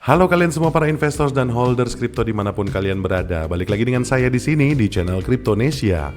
Halo kalian semua para investors dan holders kripto dimanapun kalian berada. Balik lagi dengan saya di sini di channel Cryptonesia.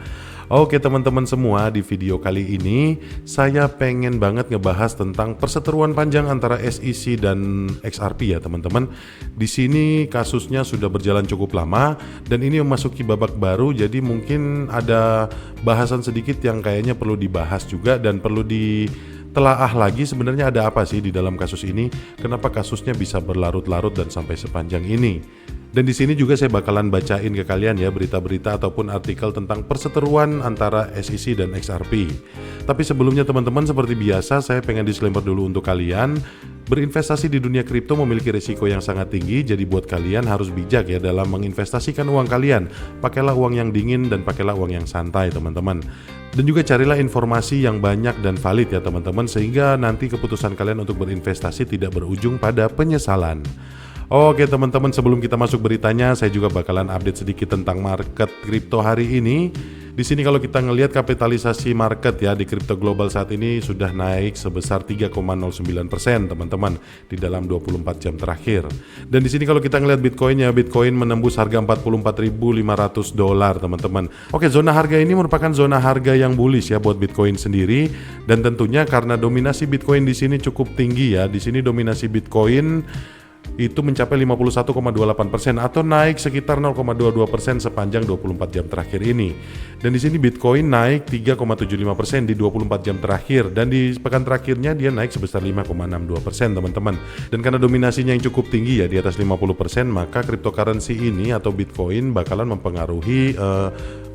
Oke teman-teman semua, di video kali ini saya pengen banget ngebahas tentang perseteruan panjang antara SEC dan XRP ya teman-teman. Di sini kasusnya sudah berjalan cukup lama dan ini memasuki babak baru, jadi mungkin ada bahasan sedikit yang kayaknya perlu dibahas juga dan perlu ditelaah lagi sebenarnya ada apa sih di dalam kasus ini, kenapa kasusnya bisa berlarut-larut dan sampai sepanjang ini. Dan di sini juga saya bakalan bacain ke kalian ya berita-berita ataupun artikel tentang perseteruan antara SEC dan XRP. Tapi sebelumnya teman-teman, seperti biasa saya pengen disclaimer dulu untuk kalian. Berinvestasi di dunia kripto memiliki risiko yang sangat tinggi, jadi buat kalian harus bijak ya dalam menginvestasikan uang kalian. Pakailah uang yang dingin dan pakailah uang yang santai teman-teman. Dan juga carilah informasi yang banyak dan valid ya teman-teman, sehingga nanti keputusan kalian untuk berinvestasi tidak berujung pada penyesalan. Oke teman-teman, sebelum kita masuk beritanya, saya juga bakalan update sedikit tentang market kripto hari ini. Di sini kalau kita ngelihat kapitalisasi market ya di kripto global saat ini sudah naik sebesar 3,09% teman-teman di dalam 24 jam terakhir. Dan di sini kalau kita ngelihat Bitcoin ya, Bitcoin menembus harga $44.500 teman-teman. Oke, zona harga ini merupakan zona harga yang bullish ya buat Bitcoin sendiri, dan tentunya karena dominasi Bitcoin di sini cukup tinggi ya. Di sini dominasi Bitcoin itu mencapai 51,28% atau naik sekitar 0,22% sepanjang 24 jam terakhir ini. Dan di sini Bitcoin naik 3,75% di 24 jam terakhir, dan di pekan terakhirnya dia naik sebesar 5,62% teman-teman. Dan karena dominasinya yang cukup tinggi ya di atas 50%, maka cryptocurrency ini atau Bitcoin bakalan mempengaruhi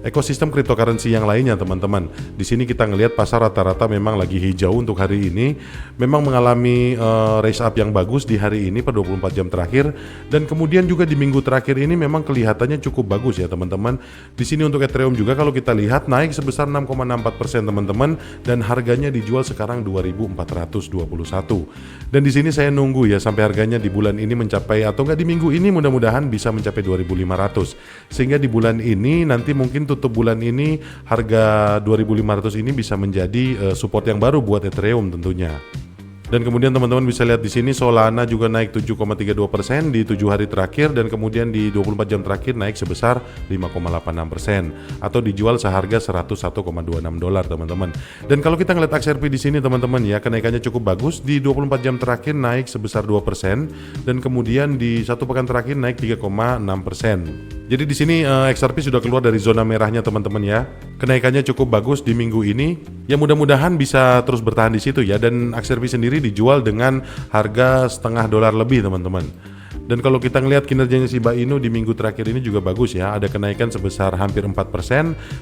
ekosistem cryptocurrency yang lainnya teman-teman. Di sini kita ngelihat pasar rata-rata memang lagi hijau untuk hari ini, memang mengalami raise up yang bagus di hari ini per 24 jam terakhir, dan kemudian juga di minggu terakhir ini memang kelihatannya cukup bagus ya teman-teman. Di sini untuk Ethereum juga kalau kita lihat naik sebesar 6,64% teman-teman, dan harganya dijual sekarang 2.421. Dan di sini saya nunggu ya sampai harganya di bulan ini mencapai, atau enggak di minggu ini mudah-mudahan bisa mencapai 2.500, sehingga di bulan ini nanti mungkin tutup bulan ini harga 2.500 ini bisa menjadi support yang baru buat Ethereum tentunya. Dan kemudian teman-teman bisa lihat di sini Solana juga naik 7,32% di 7 hari terakhir, dan kemudian di 24 jam terakhir naik sebesar 5,86% atau dijual seharga $101,26 teman-teman. Dan kalau kita ngeliat XRP di sini teman-teman ya, kenaikannya cukup bagus di 24 jam terakhir naik sebesar 2%, dan kemudian di satu pekan terakhir naik 3,6%. Jadi di sini XRP sudah keluar dari zona merahnya teman-teman ya. Kenaikannya cukup bagus di minggu ini. Ya mudah-mudahan bisa terus bertahan di situ ya, dan XRP sendiri dijual dengan harga $0,5 lebih teman-teman. Dan kalau kita ngelihat kinerjanya Shiba Inu di minggu terakhir ini juga bagus ya, ada kenaikan sebesar hampir 4%,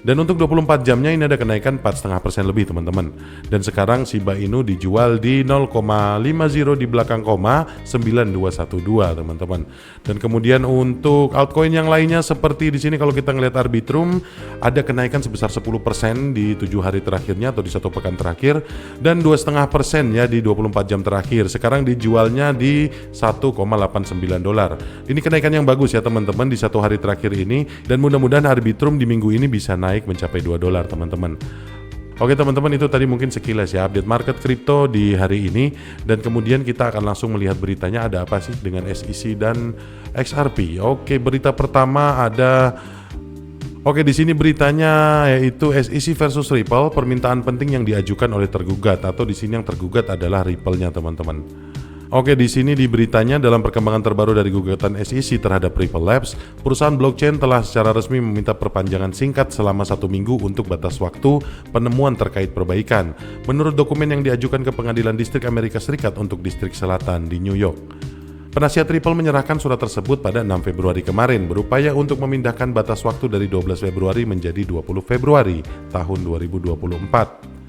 dan untuk 24 jamnya ini ada kenaikan 4,5% lebih teman-teman. Dan sekarang Shiba Inu dijual di 0,50 di belakang koma 9212 teman-teman. Dan kemudian untuk altcoin yang lainnya seperti di sini kalau kita ngelihat Arbitrum ada kenaikan sebesar 10% di 7 hari terakhirnya atau di satu pekan terakhir, dan 2,5% ya di 24 jam terakhir. Sekarang dijualnya di 1,89 dolar. Ini kenaikan yang bagus ya teman-teman di satu hari terakhir ini, dan mudah-mudahan Arbitrum di minggu ini bisa naik mencapai $2 teman-teman. Oke teman-teman, itu tadi mungkin sekilas ya update market kripto di hari ini, dan kemudian kita akan langsung melihat beritanya ada apa sih dengan SEC dan XRP. Oke, berita pertama ada. Oke, di sini beritanya yaitu SEC versus Ripple, permintaan penting yang diajukan oleh tergugat, atau di sini yang tergugat adalah Ripple-nya teman-teman. Oke, di sini di beritanya dalam perkembangan terbaru dari gugatan SEC terhadap Ripple Labs, perusahaan blockchain telah secara resmi meminta perpanjangan singkat selama 1 minggu untuk batas waktu penemuan terkait perbaikan, menurut dokumen yang diajukan ke Pengadilan Distrik Amerika Serikat untuk Distrik Selatan di New York. Penasihat Ripple menyerahkan surat tersebut pada 6 Februari kemarin, berupaya untuk memindahkan batas waktu dari 12 Februari menjadi 20 Februari tahun 2024.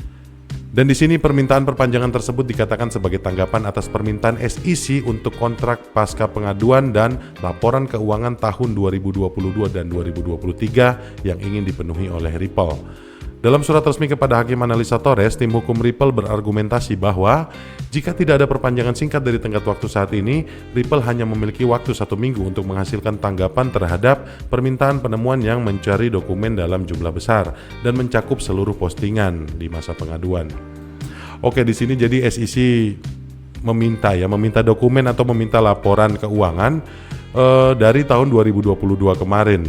Dan di sini permintaan perpanjangan tersebut dikatakan sebagai tanggapan atas permintaan SEC untuk kontrak pasca pengaduan dan laporan keuangan tahun 2022 dan 2023 yang ingin dipenuhi oleh Ripple. Dalam surat resmi kepada Hakim Analisa Torres, tim hukum Ripple berargumentasi bahwa jika tidak ada perpanjangan singkat dari tenggat waktu saat ini, Ripple hanya memiliki waktu 1 minggu untuk menghasilkan tanggapan terhadap permintaan penemuan yang mencari dokumen dalam jumlah besar dan mencakup seluruh postingan di masa pengaduan. Oke, di sini jadi SEC meminta dokumen atau meminta laporan keuangan dari tahun 2022 kemarin.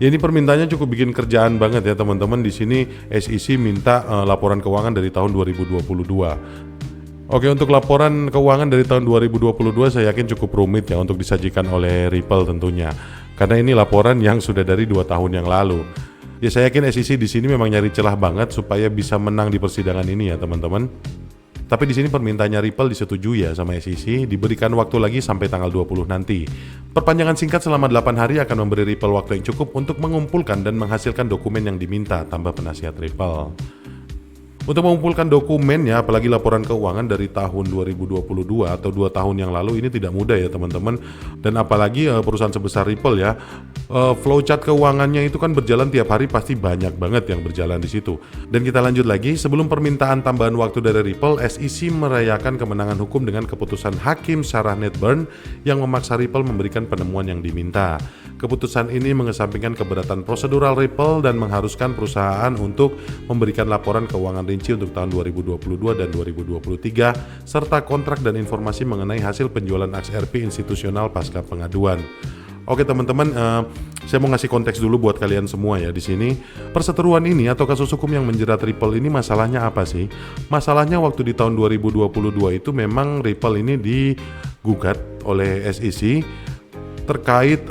Ya, ini permintaannya cukup bikin kerjaan banget ya teman-teman. Di sini SEC minta laporan keuangan dari tahun 2022. Oke, untuk laporan keuangan dari tahun 2022 saya yakin cukup rumit ya untuk disajikan oleh Ripple tentunya. Karena ini laporan yang sudah dari 2 tahun yang lalu. Ya, saya yakin SEC di sini memang nyari celah banget supaya bisa menang di persidangan ini ya teman-teman. Tapi di sini permintaannya Ripple disetujui ya sama SEC, diberikan waktu lagi sampai tanggal 20 nanti. Perpanjangan singkat selama 8 hari akan memberi Ripple waktu yang cukup untuk mengumpulkan dan menghasilkan dokumen yang diminta, tambah penasihat Ripple. Untuk mengumpulkan dokumennya, apalagi laporan keuangan dari tahun 2022 atau 2 tahun yang lalu, ini tidak mudah ya teman-teman. Dan apalagi perusahaan sebesar Ripple ya, flowchart keuangannya itu kan berjalan tiap hari, pasti banyak banget yang berjalan di situ. Dan kita lanjut lagi, sebelum permintaan tambahan waktu dari Ripple, SEC merayakan kemenangan hukum dengan keputusan Hakim Sarah Nedburn yang memaksa Ripple memberikan penemuan yang diminta. Keputusan ini mengesampingkan keberatan prosedural Ripple dan mengharuskan perusahaan untuk memberikan laporan keuangan rinci untuk tahun 2022 dan 2023 serta kontrak dan informasi mengenai hasil penjualan XRP institusional pasca pengaduan. Oke teman-teman, saya mau ngasih konteks dulu buat kalian semua ya di sini. Perseteruan ini atau kasus hukum yang menjerat Ripple ini masalahnya apa sih? Masalahnya waktu di tahun 2022 itu memang Ripple ini digugat oleh SEC terkait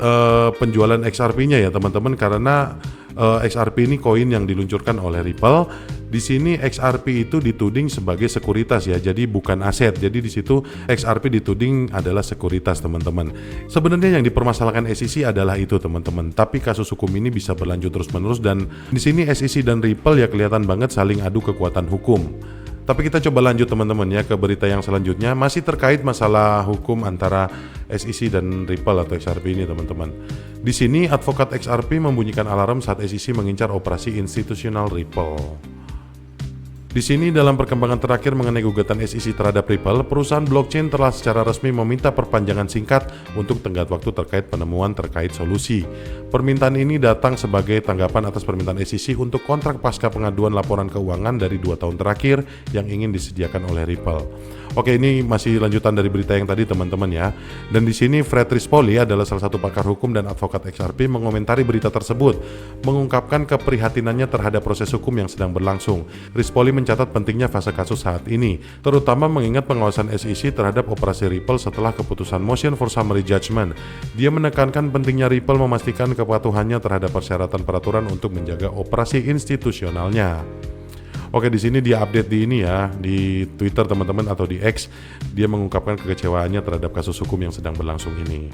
penjualan XRP-nya ya teman-teman, karena XRP ini koin yang diluncurkan oleh Ripple. Di sini XRP itu dituding sebagai sekuritas ya, jadi bukan aset. Jadi di situ XRP dituding adalah sekuritas teman-teman. Sebenarnya yang dipermasalahkan SEC adalah itu teman-teman. Tapi kasus hukum ini bisa berlanjut terus-menerus dan di sini SEC dan Ripple ya kelihatan banget saling adu kekuatan hukum. Tapi kita coba lanjut teman-teman ya ke berita yang selanjutnya, masih terkait masalah hukum antara SEC dan Ripple atau XRP ini teman-teman. Di sini advokat XRP membunyikan alarm saat SEC mengincar operasi institusional Ripple. Di sini dalam perkembangan terakhir mengenai gugatan SEC terhadap Ripple, perusahaan blockchain telah secara resmi meminta perpanjangan singkat untuk tenggat waktu terkait penemuan terkait solusi. Permintaan ini datang sebagai tanggapan atas permintaan SEC untuk kontrak pasca pengaduan laporan keuangan dari 2 tahun terakhir yang ingin disediakan oleh Ripple. Oke, ini masih lanjutan dari berita yang tadi teman-teman ya. Dan di sini Fred Rispoli adalah salah satu pakar hukum dan advokat XRP mengomentari berita tersebut, mengungkapkan keprihatinannya terhadap proses hukum yang sedang berlangsung. Rispoli mencatat pentingnya fase kasus saat ini, terutama mengingat pengawasan SEC terhadap operasi Ripple setelah keputusan motion for summary judgment. Dia menekankan pentingnya Ripple memastikan kepatuhannya terhadap persyaratan peraturan untuk menjaga operasi institusionalnya. Oke, di sini dia update di ini ya, di Twitter teman-teman atau di X, dia mengungkapkan kekecewaannya terhadap kasus hukum yang sedang berlangsung ini.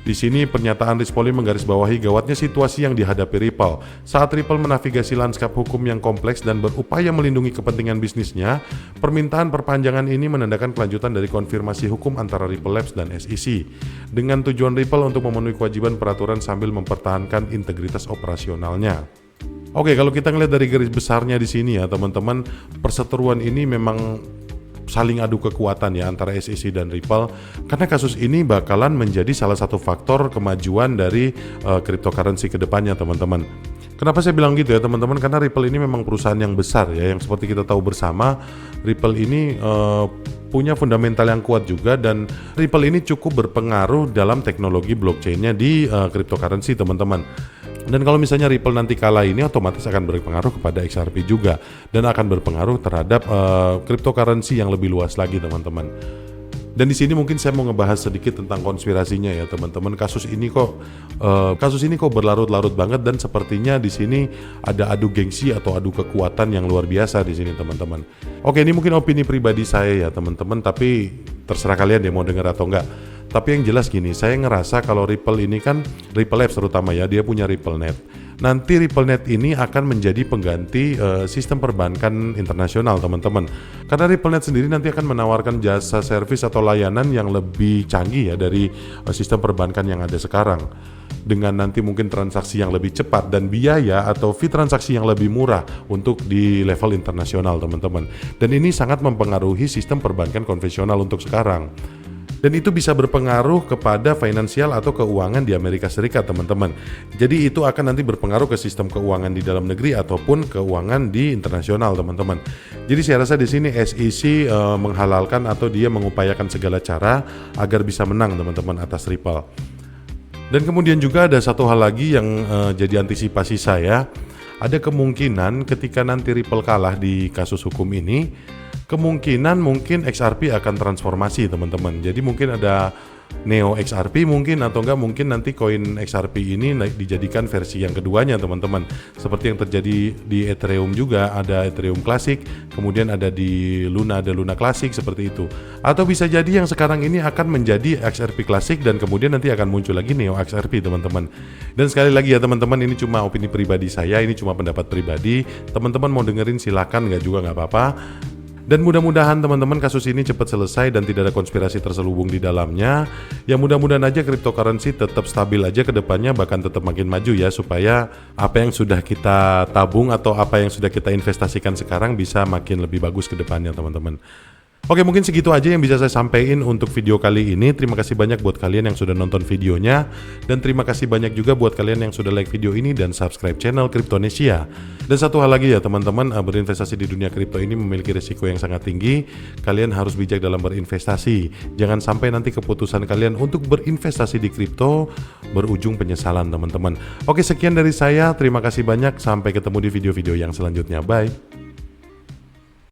Di sini pernyataan Rispoli menggarisbawahi gawatnya situasi yang dihadapi Ripple. Saat Ripple menavigasi lanskap hukum yang kompleks dan berupaya melindungi kepentingan bisnisnya, permintaan perpanjangan ini menandakan kelanjutan dari konfirmasi hukum antara Ripple Labs dan SEC, dengan tujuan Ripple untuk memenuhi kewajiban peraturan sambil mempertahankan integritas operasionalnya. Oke, kalau kita ngelihat dari garis besarnya di sini ya teman-teman, perseteruan ini memang saling adu kekuatan ya antara SEC dan Ripple, karena kasus ini bakalan menjadi salah satu faktor kemajuan dari cryptocurrency ke depannya teman-teman. Kenapa saya bilang gitu ya teman-teman? Karena Ripple ini memang perusahaan yang besar ya, yang seperti kita tahu bersama, Ripple ini punya fundamental yang kuat juga, dan Ripple ini cukup berpengaruh dalam teknologi blockchain-nya di cryptocurrency teman-teman. Dan kalau misalnya Ripple nanti kalah ini, otomatis akan berpengaruh kepada XRP juga, dan akan berpengaruh terhadap cryptocurrency yang lebih luas lagi teman-teman. Dan di sini mungkin saya mau ngebahas sedikit tentang konspirasinya ya teman-teman. Kasus ini kok berlarut-larut banget, dan sepertinya di sini ada adu gengsi atau adu kekuatan yang luar biasa di sini teman-teman. Oke, ini mungkin opini pribadi saya ya teman-teman, tapi terserah kalian deh mau dengar atau enggak. Tapi yang jelas gini, saya ngerasa kalau Ripple ini kan, Ripple Labs terutama ya, dia punya RippleNet. Nanti RippleNet ini akan menjadi pengganti sistem perbankan internasional teman-teman. Karena RippleNet sendiri nanti akan menawarkan jasa servis atau layanan yang lebih canggih ya dari sistem perbankan yang ada sekarang. Dengan nanti mungkin transaksi yang lebih cepat dan biaya atau fee transaksi yang lebih murah untuk di level internasional teman-teman. Dan ini sangat mempengaruhi sistem perbankan konvensional untuk sekarang. Dan itu bisa berpengaruh kepada finansial atau keuangan di Amerika Serikat, teman-teman. Jadi itu akan nanti berpengaruh ke sistem keuangan di dalam negeri ataupun keuangan di internasional, teman-teman. Jadi saya rasa di sini SEC menghalalkan atau dia mengupayakan segala cara agar bisa menang, teman-teman, atas Ripple. Dan kemudian juga ada satu hal lagi yang jadi antisipasi saya. Ada kemungkinan ketika nanti Ripple kalah di kasus hukum ini, kemungkinan mungkin XRP akan transformasi, teman-teman. Jadi mungkin ada Neo XRP mungkin, atau enggak mungkin nanti koin XRP ini dijadikan versi yang keduanya, teman-teman. Seperti yang terjadi di Ethereum juga, ada Ethereum Classic, kemudian ada di Luna, ada Luna Classic, seperti itu. Atau bisa jadi yang sekarang ini akan menjadi XRP Classic dan kemudian nanti akan muncul lagi Neo XRP, teman-teman. Dan sekali lagi ya teman-teman, ini cuma opini pribadi saya, ini cuma pendapat pribadi. Teman-teman mau dengerin silakan, nggak apa-apa. Dan mudah-mudahan teman-teman kasus ini cepat selesai dan tidak ada konspirasi terselubung di dalamnya. Ya mudah-mudahan aja cryptocurrency tetap stabil aja ke depannya, bahkan tetap makin maju ya, supaya apa yang sudah kita tabung atau apa yang sudah kita investasikan sekarang bisa makin lebih bagus ke depannya, teman-teman. Oke, mungkin segitu aja yang bisa saya sampaikan untuk video kali ini. Terima kasih banyak buat kalian yang sudah nonton videonya. Dan terima kasih banyak juga buat kalian yang sudah like video ini dan subscribe channel Cryptonesia. Dan satu hal lagi ya teman-teman, berinvestasi di dunia kripto ini memiliki risiko yang sangat tinggi. Kalian harus bijak dalam berinvestasi. Jangan sampai nanti keputusan kalian untuk berinvestasi di kripto berujung penyesalan, teman-teman. Oke, sekian dari saya. Terima kasih banyak. Sampai ketemu di video-video yang selanjutnya. Bye.